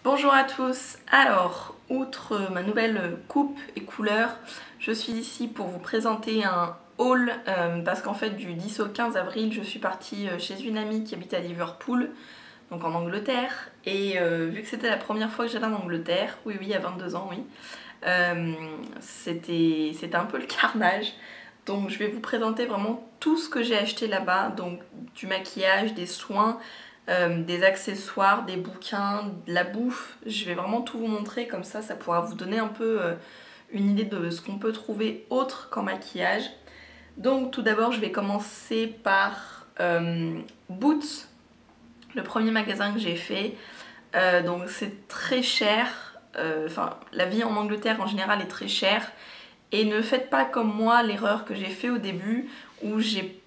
Bonjour à tous. Alors, outre ma nouvelle coupe et couleur, je suis ici pour vous présenter un haul parce qu'en fait du 10 au 15 avril je suis partie chez une amie qui habite à Liverpool, donc en Angleterre, et vu que c'était la première fois que j'allais en Angleterre, oui il y a 22 ans, oui, c'était un peu le carnage. Donc je vais vous présenter vraiment tout ce que j'ai acheté là-bas, donc du maquillage, des soins, des accessoires, des bouquins, de la bouffe. Je vais vraiment tout vous montrer, comme ça pourra vous donner un peu une idée de ce qu'on peut trouver autre qu'en maquillage. Donc tout d'abord je vais commencer par Boots, le premier magasin que j'ai fait. Donc c'est très cher, enfin la vie en Angleterre en général est très chère. Et ne faites pas comme moi l'erreur que j'ai fait au début où j'ai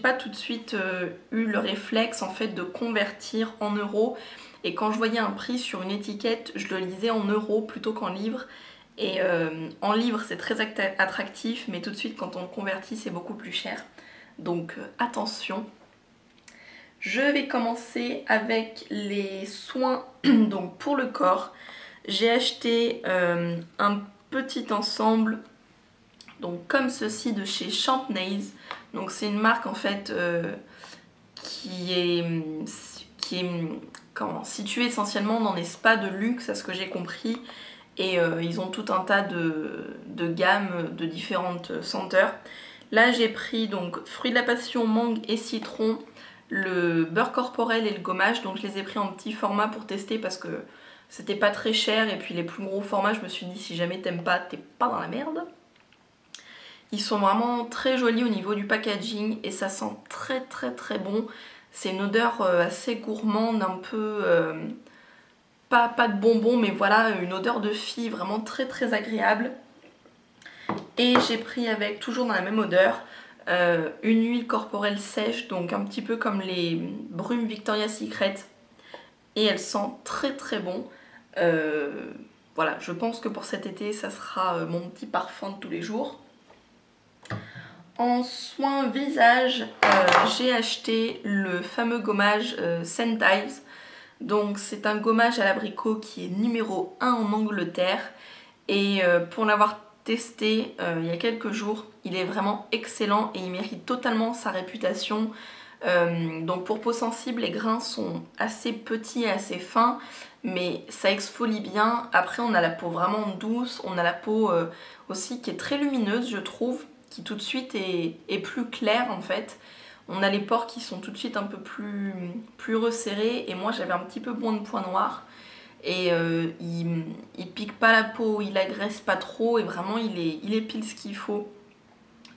pas tout de suite eu le réflexe en fait de convertir en euros, et quand je voyais un prix sur une étiquette je le lisais en euros plutôt qu'en livres, et en livres c'est très attractif mais tout de suite quand on le convertit c'est beaucoup plus cher, donc attention. Je vais commencer avec les soins donc pour le corps. J'ai acheté un petit ensemble donc comme ceci de chez Champneys. Donc c'est une marque en fait qui est située essentiellement dans des spas de luxe à ce que j'ai compris, et ils ont tout un tas de gammes de différentes senteurs. Là j'ai pris donc fruits de la passion, mangue et citron, le beurre corporel et le gommage, donc je les ai pris en petit format pour tester parce que c'était pas très cher, et puis les plus gros formats je me suis dit si jamais t'aimes pas t'es pas dans la merde. Ils sont vraiment très jolis au niveau du packaging et ça sent très très très bon. C'est une odeur assez gourmande, un peu pas de bonbons mais voilà, une odeur de fille vraiment très très agréable. Et j'ai pris avec, toujours dans la même odeur, une huile corporelle sèche, donc un petit peu comme les brumes Victoria's Secret, et elle sent très très bon. Voilà, je pense que pour cet été ça sera mon petit parfum de tous les jours. En soins visage, j'ai acheté le fameux gommage Sentives. Donc c'est un gommage à l'abricot qui est numéro 1 en Angleterre. Et pour l'avoir testé il y a quelques jours, il est vraiment excellent et il mérite totalement sa réputation. Donc pour peau sensible, les grains sont assez petits et assez fins, mais ça exfolie bien. Après on a la peau vraiment douce, on a la peau aussi qui est très lumineuse je trouve, qui tout de suite est plus claire en fait. On a les pores qui sont tout de suite un peu plus resserrés, et moi j'avais un petit peu moins de points noirs. Et il pique pas la peau, il agresse pas trop, et vraiment il est pile ce qu'il faut.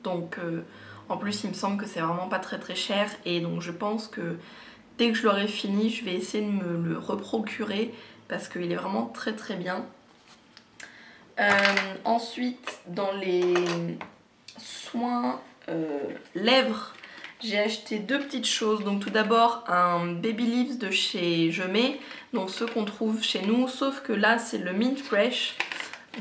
Donc en plus il me semble que c'est vraiment pas très très cher, et donc je pense que dès que je l'aurai fini je vais essayer de me le reprocurer parce qu'il est vraiment très très bien. Ensuite dans les soins lèvres, j'ai acheté deux petites choses. Donc tout d'abord un Baby Lips de chez Je Mets, donc ceux qu'on trouve chez nous, sauf que là c'est le Mint Fresh.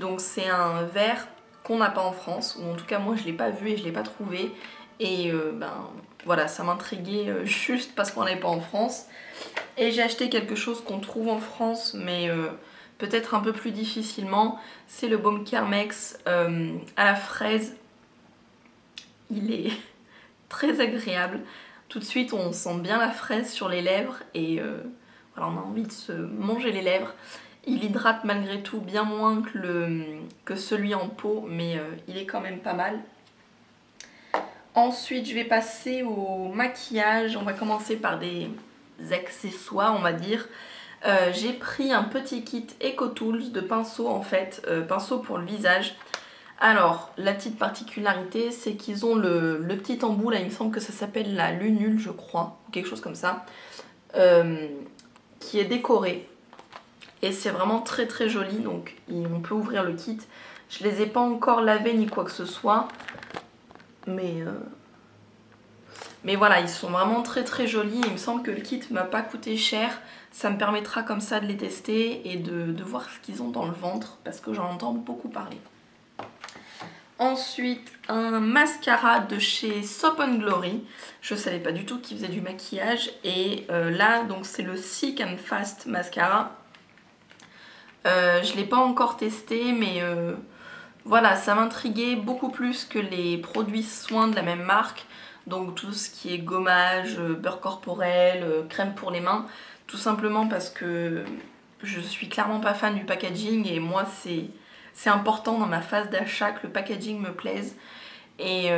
Donc c'est un vert qu'on n'a pas en France, ou en tout cas moi je l'ai pas vu et je l'ai pas trouvé. Et ben voilà, ça m'intriguait juste parce qu'on n'est pas en France. Et j'ai acheté quelque chose qu'on trouve en France mais peut-être un peu plus difficilement. C'est le baume Kermex à la fraise. Il est très agréable. Tout de suite on sent bien la fraise sur les lèvres, et voilà, on a envie de se manger les lèvres. Il hydrate malgré tout bien moins que celui en pot, mais il est quand même pas mal. Ensuite je vais passer au maquillage. On va commencer par des accessoires on va dire. J'ai pris un petit kit EcoTools de pinceaux en fait, pinceaux pour le visage. Alors, la petite particularité, c'est qu'ils ont le petit embout, là, il me semble que ça s'appelle la lunule, je crois, ou quelque chose comme ça, qui est décoré. Et c'est vraiment très très joli, donc on peut ouvrir le kit. Je les ai pas encore lavés ni quoi que ce soit, mais voilà, ils sont vraiment très très jolis. Il me semble que le kit m'a pas coûté cher. Ça me permettra comme ça de les tester et de voir ce qu'ils ont dans le ventre, parce que j'en entends beaucoup parler. Ensuite, un mascara de chez Soap & Glory. Je savais pas du tout qu'ils faisaient du maquillage. Et là, donc c'est le Thick and Fast Mascara. Je l'ai pas encore testé, mais voilà, ça m'intriguait beaucoup plus que les produits soins de la même marque. Donc tout ce qui est gommage, beurre corporel, crème pour les mains. Tout simplement parce que je suis clairement pas fan du packaging et moi c'est important dans ma phase d'achat que le packaging me plaise. Et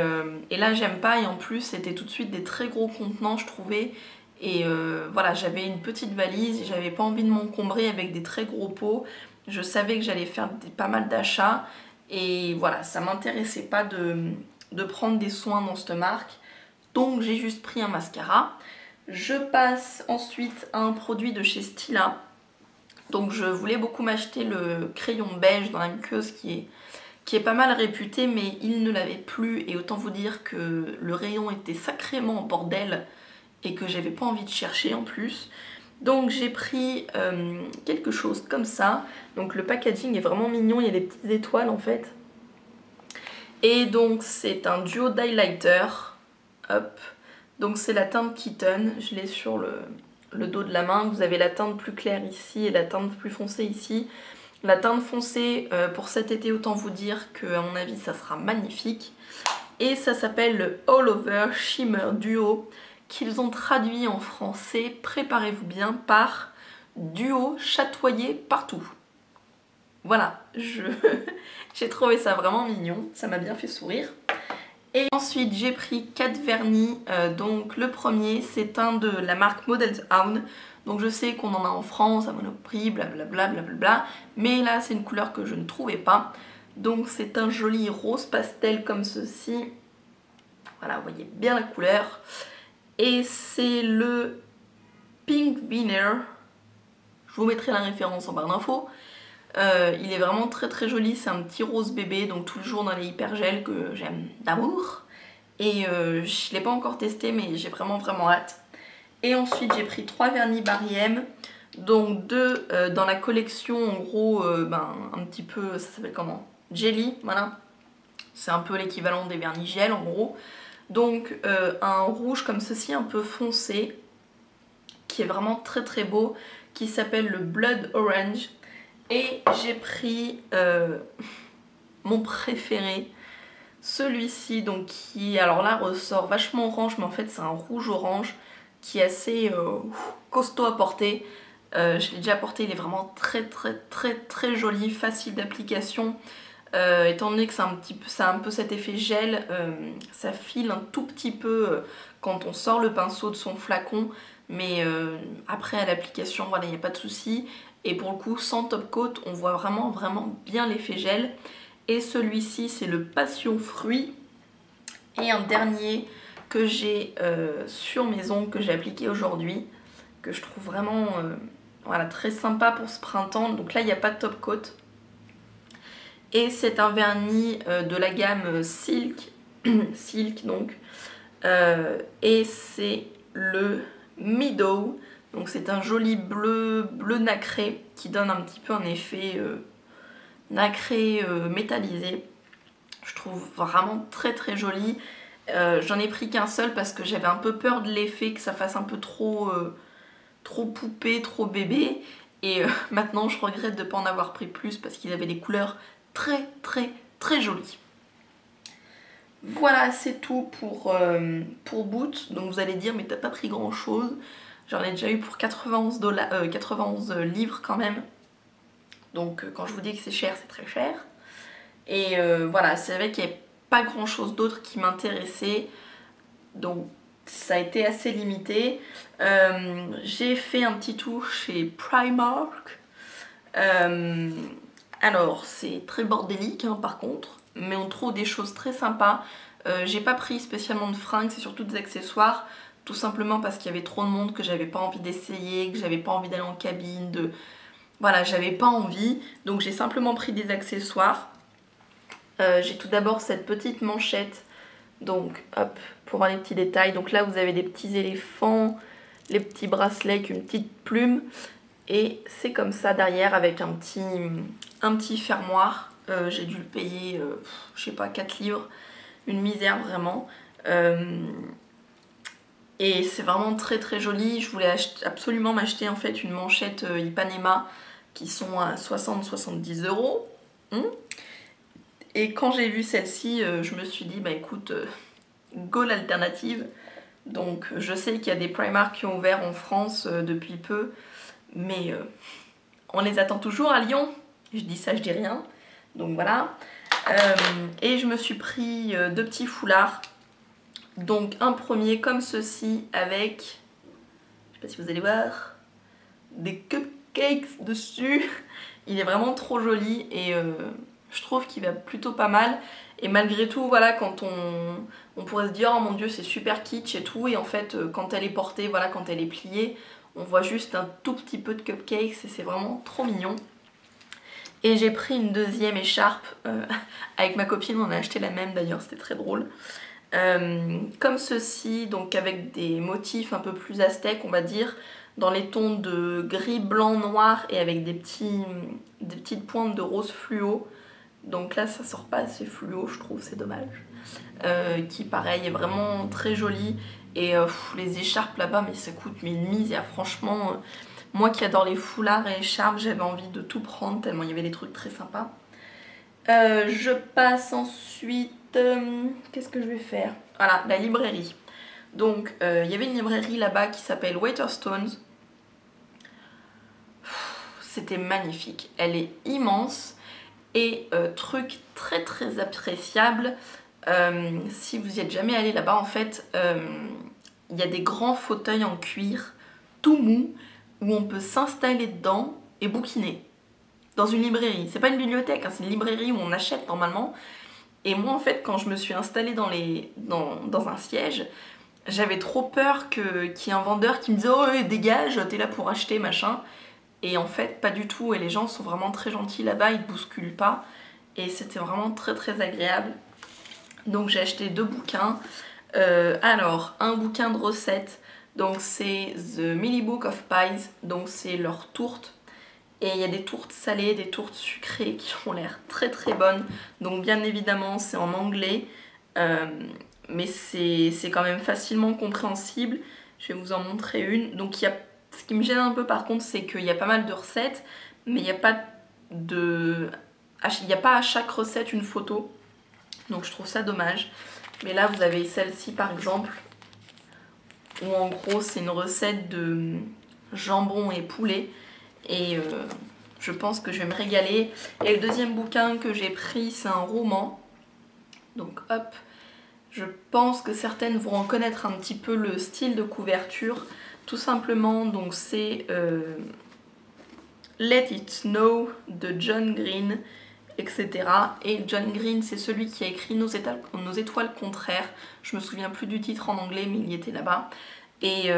là j'aime pas, et en plus c'était tout de suite des très gros contenants je trouvais. Et voilà, j'avais une petite valise et j'avais pas envie de m'encombrer avec des très gros pots. Je savais que j'allais faire pas mal d'achats et voilà, ça m'intéressait pas de prendre des soins dans cette marque. Donc j'ai juste pris un mascara. Je passe ensuite à un produit de chez Stila. Donc je voulais beaucoup m'acheter le crayon beige dans la muqueuse qui est pas mal réputé, mais il ne l'avait plus. Et autant vous dire que le rayon était sacrément en bordel et que j'avais pas envie de chercher en plus. Donc j'ai pris quelque chose comme ça. Donc le packaging est vraiment mignon, il y a des petites étoiles en fait. Et donc c'est un duo d'highlighter. Hop. Donc c'est la teinte Kitten, je l'ai sur le dos de la main. Vous avez la teinte plus claire ici et la teinte plus foncée ici. La teinte foncée pour cet été, autant vous dire que à mon avis ça sera magnifique. Et ça s'appelle le All Over Shimmer Duo, qu'ils ont traduit en français, préparez-vous bien, par duo chatoyé partout. Voilà, j'ai trouvé ça vraiment mignon, ça m'a bien fait sourire. Et ensuite j'ai pris 4 vernis, donc le premier c'est un de la marque Models Own. Donc je sais qu'on en a en France, à Monoprix, blablabla, blablabla, mais là c'est une couleur que je ne trouvais pas. Donc c'est un joli rose pastel comme ceci. Voilà, vous voyez bien la couleur. Et c'est le Pink Veneer. Je vous mettrai la référence en barre d'infos. Il est vraiment très très joli, c'est un petit rose bébé, donc toujours dans les hypergels que j'aime d'amour. Et je ne l'ai pas encore testé, mais j'ai vraiment hâte. Et ensuite j'ai pris 3 vernis Barry M, donc 2 dans la collection en gros, un petit peu, ça s'appelle comment? Jelly, voilà. C'est un peu l'équivalent des vernis gel en gros. Donc un rouge comme ceci, un peu foncé, qui est vraiment très très beau, qui s'appelle le Blood Orange. Et j'ai pris mon préféré, celui-ci, donc qui, alors là, ressort vachement orange, mais en fait c'est un rouge orange qui est assez costaud à porter. Je l'ai déjà porté, il est vraiment très joli, facile d'application. Étant donné que ça a un peu cet effet gel, ça file un tout petit peu quand on sort le pinceau de son flacon, mais après à l'application, voilà, il n'y a pas de souci. Et pour le coup, sans top coat, on voit vraiment bien l'effet gel. Et celui-ci, c'est le Passion Fruit. Et un dernier que j'ai sur mes ongles, que j'ai appliqué aujourd'hui, que je trouve vraiment voilà, très sympa pour ce printemps. Donc là, il n'y a pas de top coat. Et c'est un vernis de la gamme Silk, Silk donc, et c'est le Meadow, donc c'est un joli bleu nacré qui donne un petit peu un effet nacré métallisé. Je trouve vraiment très joli. J'en ai pris qu'un seul parce que j'avais un peu peur de l'effet, que ça fasse un peu trop poupée, trop bébé. Et maintenant je regrette de ne pas en avoir pris plus parce qu'ils avaient des couleurs très jolies. Voilà, c'est tout pour Boots. Donc vous allez dire, mais t'as pas pris grand chose. J'en ai déjà eu pour 91 livres quand même. Donc quand je vous dis que c'est cher, c'est très cher. Et voilà, c'est vrai qu'il n'y avait pas grand chose d'autre qui m'intéressait. Donc ça a été assez limité. J'ai fait un petit tour chez Primark. Alors c'est très bordélique hein, par contre, mais on trouve des choses très sympas. J'ai pas pris spécialement de fringues, c'est surtout des accessoires, tout simplement parce qu'il y avait trop de monde, que j'avais pas envie d'essayer, que j'avais pas envie d'aller en cabine, voilà, j'avais pas envie, donc j'ai simplement pris des accessoires. J'ai tout d'abord cette petite manchette, donc hop, pour voir les petits détails. Donc là vous avez des petits éléphants, les petits bracelets avec une petite plume. Et c'est comme ça derrière avec un petit fermoir. J'ai dû le payer, je sais pas, 4 livres. Une misère vraiment. Et c'est vraiment très joli. Je voulais absolument m'acheter en fait une manchette Ipanema qui sont à 60-70 euros. Et quand j'ai vu celle-ci, je me suis dit, bah écoute, go l'alternative. Donc je sais qu'il y a des Primark qui ont ouvert en France depuis peu, mais on les attend toujours à Lyon. Je dis ça, je dis rien. Donc voilà. Et je me suis pris deux petits foulards. Donc un premier comme ceci avec, je sais pas si vous allez voir, des cupcakes dessus. Il est vraiment trop joli et je trouve qu'il va plutôt pas mal. Et malgré tout, voilà, quand on pourrait se dire oh mon dieu c'est super kitsch et tout, et en fait quand elle est portée, voilà, quand elle est pliée, on voit juste un tout petit peu de cupcakes et c'est vraiment trop mignon. Et j'ai pris une deuxième écharpe, avec ma copine, on a acheté la même d'ailleurs, c'était très drôle. Comme ceci, donc avec des motifs un peu plus aztèques on va dire, dans les tons de gris, blanc, noir et avec des petites pointes de rose fluo. Donc là ça sort pas assez fluo je trouve, c'est dommage. Qui pareil est vraiment très joli. Et les écharpes là-bas mais ça coûte mais une mise. Et franchement moi qui adore les foulards et écharpes j'avais envie de tout prendre tellement il y avait des trucs très sympas. Je passe ensuite, qu'est-ce que je vais faire? Voilà, la librairie. Donc il y avait une librairie là-bas qui s'appelle Waterstones. C'était magnifique, elle est immense. Et truc très très appréciable, si vous y êtes jamais allé là-bas en fait, il y a des grands fauteuils en cuir tout mou où on peut s'installer dedans et bouquiner. Dans une librairie, c'est pas une bibliothèque, hein, c'est une librairie où on achète normalement. Et moi en fait quand je me suis installée dans un siège, j'avais trop peur qu'il y ait un vendeur qui me disait oh dégage, t'es là pour acheter machin. Et en fait pas du tout, et les gens sont vraiment très gentils là-bas, ils te bousculent pas. Et c'était vraiment très très agréable. Donc j'ai acheté deux bouquins. Alors un bouquin de recettes, donc c'est The Millie Book of Pies, donc c'est leur tourte. Et il y a des tourtes salées, des tourtes sucrées qui ont l'air très très bonnes. Donc bien évidemment c'est en anglais, mais c'est quand même facilement compréhensible. Je vais vous en montrer une. Donc il y a, ce qui me gêne un peu par contre c'est qu'il y a pas mal de recettes, mais il n'y a pas à chaque recette une photo. Donc je trouve ça dommage. Mais là vous avez celle-ci par exemple, où en gros c'est une recette de jambon et poulet. Et je pense que je vais me régaler. Et le deuxième bouquin que j'ai pris c'est un roman. Donc hop, je pense que certaines vont reconnaître un petit peu le style de couverture. Tout simplement, donc c'est Let It Snow de John Green, etc. Et John Green c'est celui qui a écrit Nos étoiles contraires. Je me souviens plus du titre en anglais mais il y était là-bas. Et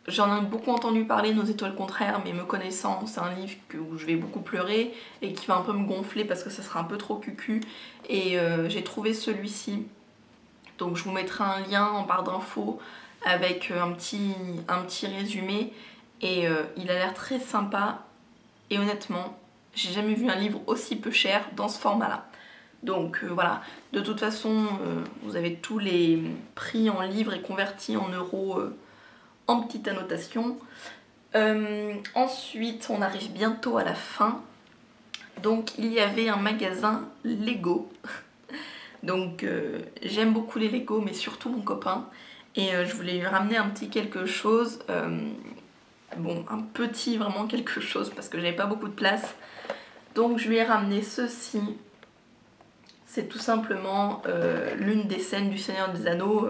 j'en ai beaucoup entendu parler, Nos étoiles contraires, mais me connaissant, c'est un livre où je vais beaucoup pleurer et qui va un peu me gonfler parce que ça sera un peu trop cucu. Et j'ai trouvé celui-ci. Donc je vous mettrai un lien en barre d'infos avec un petit résumé. Et il a l'air très sympa. Et honnêtement, j'ai jamais vu un livre aussi peu cher dans ce format-là. Donc voilà, de toute façon, vous avez tous les prix en livres et convertis en euros en petite annotation. Ensuite, on arrive bientôt à la fin. Donc il y avait un magasin Lego. Donc j'aime beaucoup les Lego, mais surtout mon copain. Et je voulais lui ramener un petit quelque chose. Bon, un petit vraiment quelque chose parce que j'avais pas beaucoup de place. Donc je lui ai ramené ceci. C'est tout simplement l'une des scènes du Seigneur des Anneaux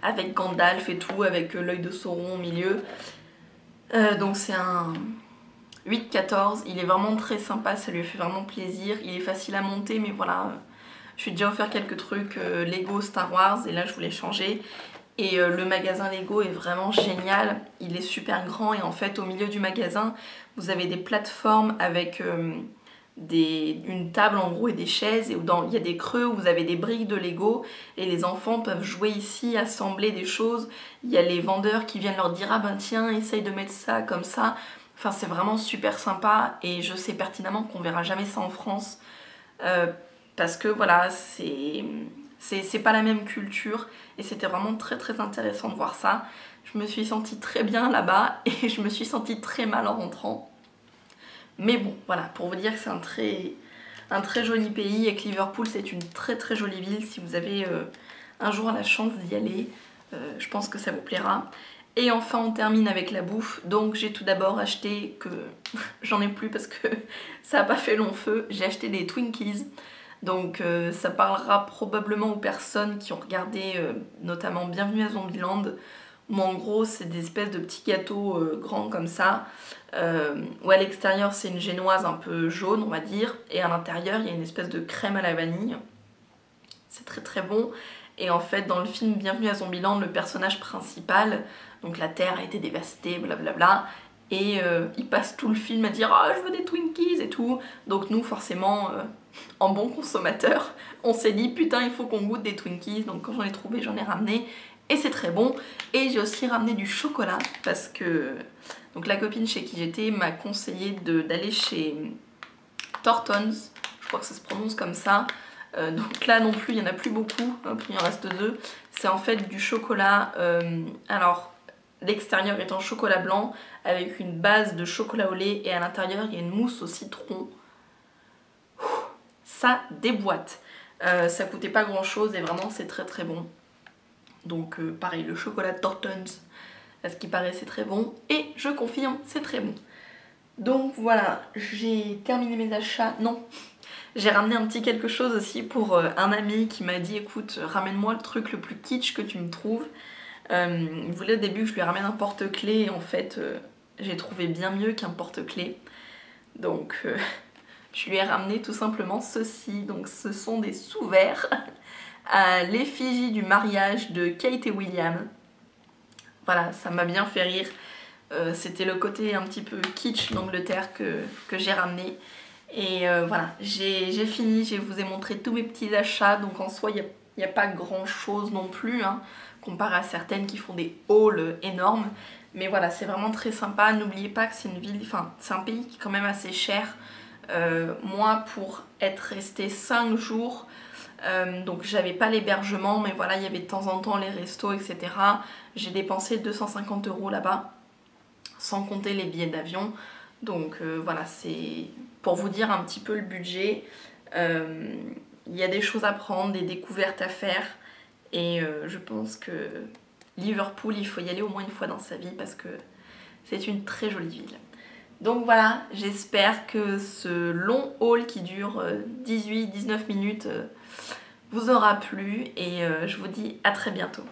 avec Gandalf et tout, avec l'œil de Sauron au milieu. Donc c'est un 8-14, il est vraiment très sympa, ça lui fait vraiment plaisir. Il est facile à monter, mais voilà, je lui ai déjà offert quelques trucs Lego Star Wars et là je voulais changer. Et le magasin Lego est vraiment génial, il est super grand et en fait au milieu du magasin vous avez des plateformes avec une table en gros et des chaises, et il y a des creux où vous avez des briques de Lego et les enfants peuvent jouer ici, assembler des choses. Il y a les vendeurs qui viennent leur dire ah ben tiens essaye de mettre ça comme ça. Enfin c'est vraiment super sympa et je sais pertinemment qu'on verra jamais ça en France parce que voilà c'est pas la même culture et c'était vraiment très très intéressant de voir ça. Je me suis sentie très bien là-bas et je me suis sentie très mal en rentrant. Mais bon, voilà, pour vous dire que c'est un très joli pays et que Liverpool c'est une très jolie ville. Si vous avez un jour la chance d'y aller, je pense que ça vous plaira. Et enfin on termine avec la bouffe. Donc j'ai tout d'abord acheté, que j'en ai plus parce que ça n'a pas fait long feu, j'ai acheté des Twinkies. Donc ça parlera probablement aux personnes qui ont regardé notamment Bienvenue à Zombieland, où en gros c'est des espèces de petits gâteaux grands comme ça, où à l'extérieur c'est une génoise un peu jaune on va dire, et à l'intérieur il y a une espèce de crème à la vanille. C'est très bon. Et en fait dans le film Bienvenue à Zombieland, le personnage principal, donc la terre a été dévastée, blablabla, et il passe tout le film à dire « Ah, je veux des Twinkies » et tout. Donc nous forcément, en bon consommateur, on s'est dit « Putain, il faut qu'on goûte des Twinkies ». Donc quand j'en ai trouvé, j'en ai ramené. Et c'est très bon. Et j'ai aussi ramené du chocolat parce que donc la copine chez qui j'étais m'a conseillé d'aller chez Thorntons, je crois que ça se prononce comme ça. Donc là non plus il n'y en a plus beaucoup, hop, il en reste 2. C'est en fait du chocolat, alors l'extérieur est en chocolat blanc avec une base de chocolat au lait et à l'intérieur il y a une mousse au citron. Ça déboîte. Ça coûtait pas grand chose et vraiment c'est très bon. Donc pareil, le chocolat de Thorntons, à ce qui paraît c'est très bon et je confirme c'est très bon. Donc voilà, j'ai terminé mes achats. Non, j'ai ramené un petit quelque chose aussi pour un ami qui m'a dit écoute, ramène-moi le truc le plus kitsch que tu me trouves. Il voulait au début que je lui ramène un porte-clés et en fait j'ai trouvé bien mieux qu'un porte-clés. Donc je lui ai ramené tout simplement ceci. Donc ce sont des sous-verres à l'effigie du mariage de Kate et William. Voilà, ça m'a bien fait rire. C'était le côté un petit peu kitsch d'Angleterre que j'ai ramené. Et voilà, j'ai fini, je vous ai montré tous mes petits achats. Donc en soi, il n'y a pas grand chose non plus, hein, comparé à certaines qui font des hauls énormes. Mais voilà, c'est vraiment très sympa. N'oubliez pas que c'est une ville, enfin c'est un pays qui est quand même assez cher. Moi, pour être restée 5 jours, donc j'avais pas l'hébergement, mais voilà, il y avait de temps en temps les restos, etc. J'ai dépensé 250 € là-bas, sans compter les billets d'avion. Donc voilà, c'est pour vous dire un petit peu le budget. Il y a des choses à prendre, des découvertes à faire. Et je pense que Liverpool, il faut y aller au moins une fois dans sa vie parce que c'est une très jolie ville. Donc voilà, j'espère que ce long haul qui dure 18-19 minutes vous aura plu et je vous dis à très bientôt.